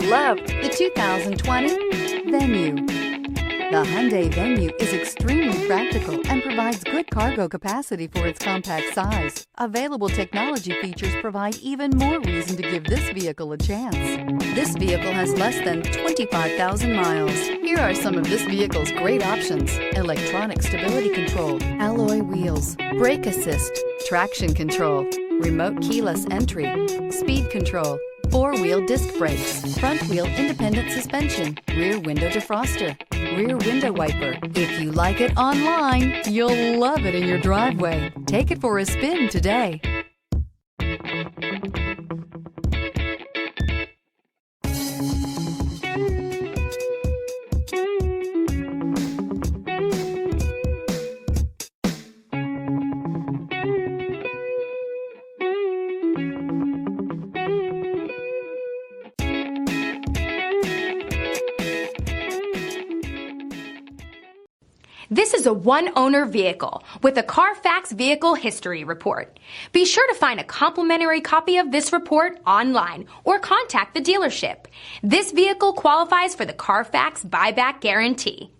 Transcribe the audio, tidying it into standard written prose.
love the 2020 Venue. The Hyundai Venue is extremely practical and provides good cargo capacity for its compact size. Available technology features provide even more reason to give this vehicle a chance. This vehicle has less than 25,000 miles. Here are some of this vehicle's great options: electronic stability control, alloy wheels, brake assist, traction control, remote keyless entry, speed control, four-wheel disc brakes, front-wheel independent suspension, rear window defroster, rear window wiper. If you like it online, you'll love it in your driveway. Take it for a spin today. This is a one-owner vehicle with a Carfax Vehicle History Report. Be sure to find a complimentary copy of this report online or contact the dealership. This vehicle qualifies for the Carfax Buyback Guarantee.